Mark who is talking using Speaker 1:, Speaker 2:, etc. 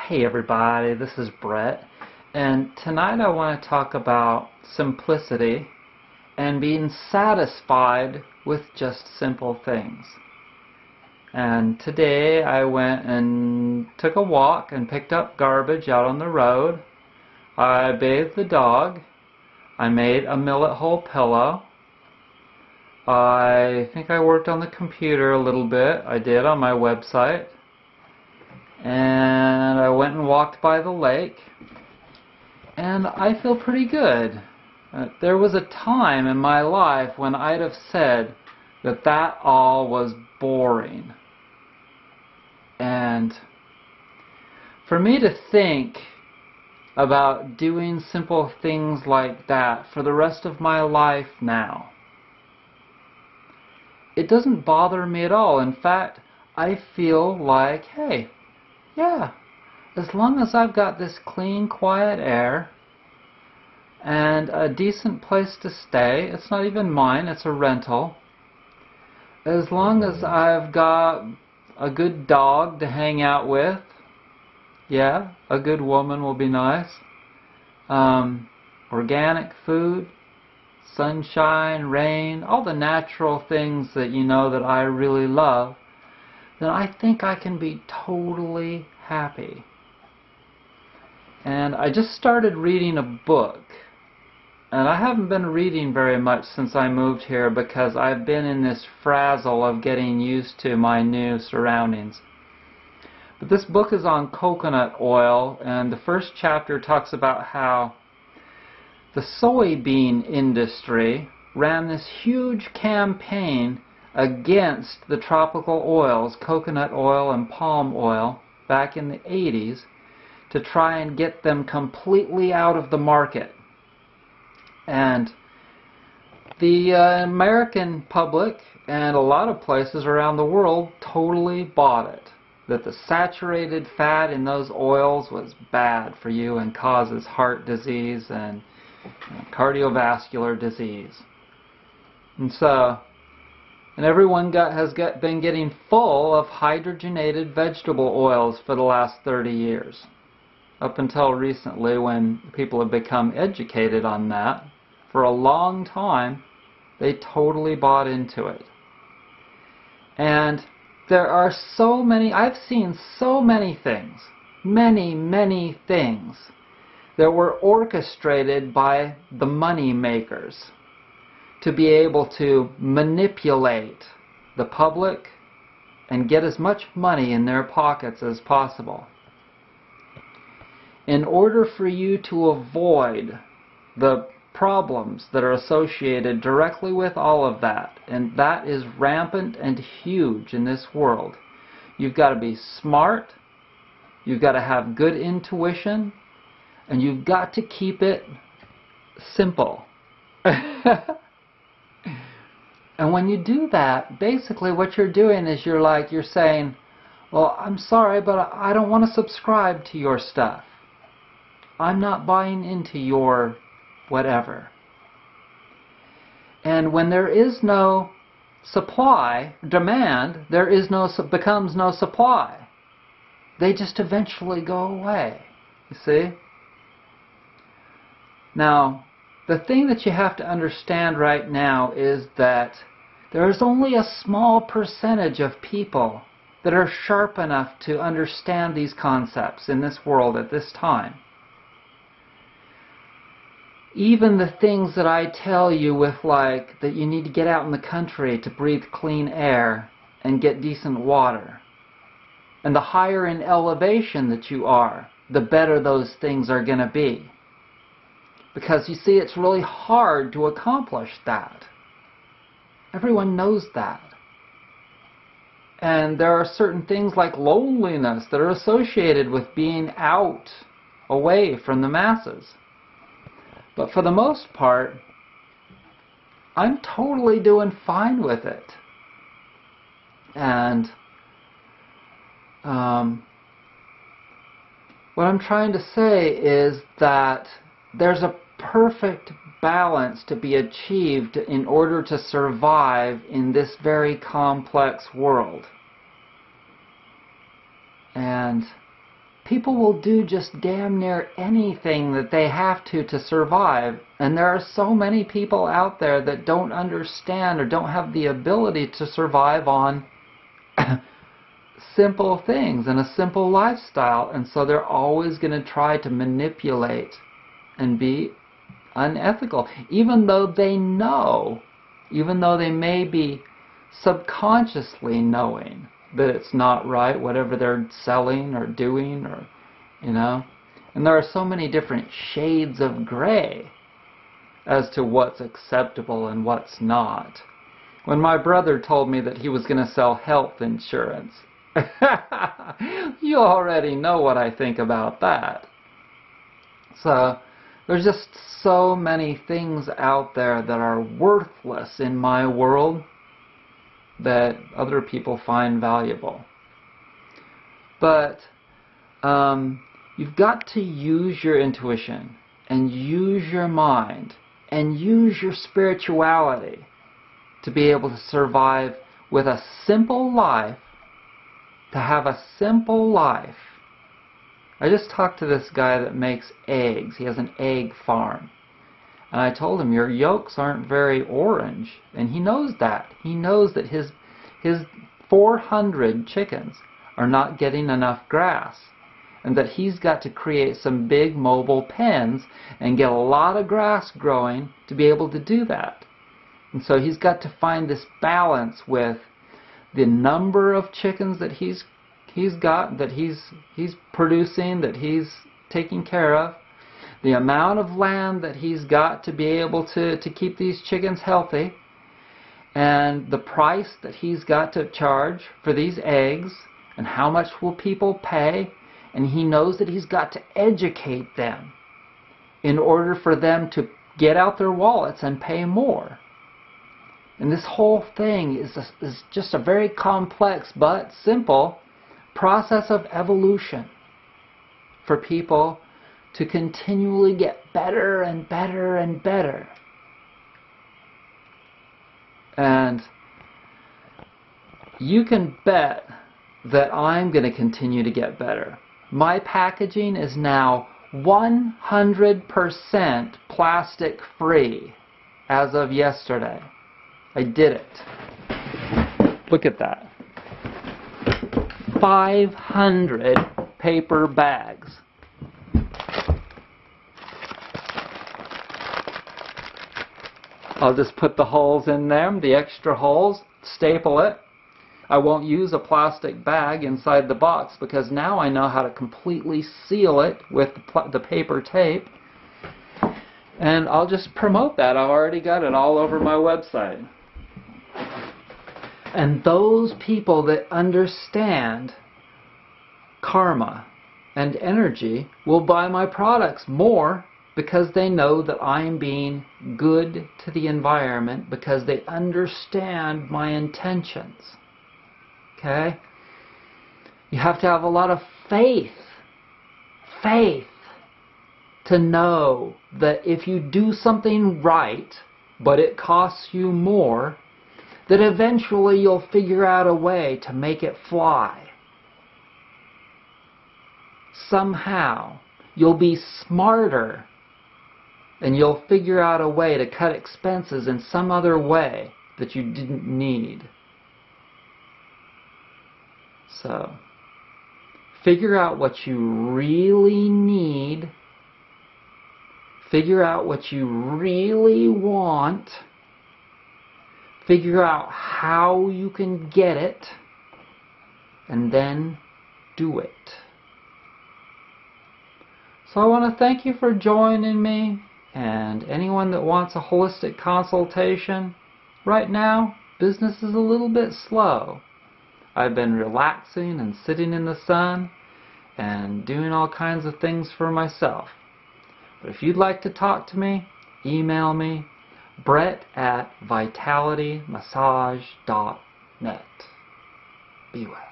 Speaker 1: Hey everybody, this is Brett, and tonight I want to talk about simplicity and being satisfied with just simple things. And today I went and took a walk and picked up garbage out on the road. I bathed the dog. I made a millet hull pillow. I think I worked on the computer a little bit. I did on my website. And I went and walked by the lake, and I feel pretty good. There was a time in my life when I'd have said that that all was boring. And for me to think about doing simple things like that for the rest of my life now, it doesn't bother me at all. In fact, I feel like, hey, yeah, as long as I've got this clean, quiet air and a decent place to stay, it's not even mine, it's a rental. As long as I've got a good dog to hang out with, yeah, a good woman will be nice. Organic food, sunshine, rain, all the natural things that you know that I really love, then I think I can be totally happy. And I just started reading a book, and I haven't been reading very much since I moved here because I've been in this frazzle of getting used to my new surroundings. But this book is on coconut oil, and the first chapter talks about how the soybean industry ran this huge campaign against the tropical oils, coconut oil and palm oil, back in the 80s to try and get them completely out of the market. And the American public and a lot of places around the world totally bought it, that the saturated fat in those oils was bad for you and causes heart disease and cardiovascular disease. And everyone has been getting full of hydrogenated vegetable oils for the last 30 years. Up until recently, when people have become educated on that, for a long time, they totally bought into it. And there are so many, I've seen so many things, many things that were orchestrated by the money makers to be able to manipulate the public and get as much money in their pockets as possible. In order for you to avoid the problems that are associated directly with all of that, and that is rampant and huge in this world, you've got to be smart, you've got to have good intuition, and you've got to keep it simple. And when you do that, basically what you're doing is you're saying, well, I'm sorry, but I don't want to subscribe to your stuff. I'm not buying into your whatever. And when there is no demand, becomes no supply. They just eventually go away. You see? Now, the thing that you have to understand right now is that there is only a small percentage of people that are sharp enough to understand these concepts in this world at this time. Even the things that I tell you with, like, that you need to get out in the country to breathe clean air and get decent water. And the higher in elevation that you are, the better those things are going to be. Because, you see, it's really hard to accomplish that. Everyone knows that. And there are certain things like loneliness that are associated with being out, away from the masses. But for the most part, I'm totally doing fine with it. And what I'm trying to say is that there's a perfect balance to be achieved in order to survive in this very complex world. And people will do just damn near anything that they have to survive. And there are so many people out there that don't understand or don't have the ability to survive on simple things and a simple lifestyle. And so they're always going to try to manipulate and be unethical, even though they know, even though they may be subconsciously knowing that it's not right, whatever they're selling or doing, or, you know. And there are so many different shades of gray as to what's acceptable and what's not. When my brother told me that he was going to sell health insurance, you already know what I think about that. So there's just so many things out there that are worthless in my world that other people find valuable. But you've got to use your intuition and use your mind and use your spirituality to be able to survive with a simple life, to have a simple life. I just talked to this guy that makes eggs. He has an egg farm. And I told him, your yolks aren't very orange. And he knows that. He knows that his 400 chickens are not getting enough grass. And that he's got to create some big mobile pens and get a lot of grass growing to be able to do that. And so he's got to find this balance with the number of chickens that he's got, that he's producing, that he's taking care of, the amount of land that he's got to be able to keep these chickens healthy, and the price that he's got to charge for these eggs, and how much will people pay. And he knows that he's got to educate them in order for them to get out their wallets and pay more. And this whole thing is just a very complex but simple process of evolution for people to continually get better and better and better. And you can bet that I'm going to continue to get better. My packaging is now 100% plastic free as of yesterday. I did it. Look at that. 500 paper bags. I'll just put the holes in them, the extra holes, staple it. I won't use a plastic bag inside the box because now I know how to completely seal it with the paper tape. And I'll just promote that. I've already got it all over my website. And those people that understand karma and energy will buy my products more because they know that I'm being good to the environment, because they understand my intentions. Okay? You have to have a lot of faith to know that if you do something right, but it costs you more, that eventually you'll figure out a way to make it fly. Somehow, you'll be smarter and you'll figure out a way to cut expenses in some other way that you didn't need. So, figure out what you really need. Figure out what you really want. Figure out how you can get it. And then do it. So I want to thank you for joining me. And anyone that wants a holistic consultation, right now, business is a little bit slow. I've been relaxing and sitting in the sun and doing all kinds of things for myself. But if you'd like to talk to me, email me, Brett@vitalitymassage.net. Be well.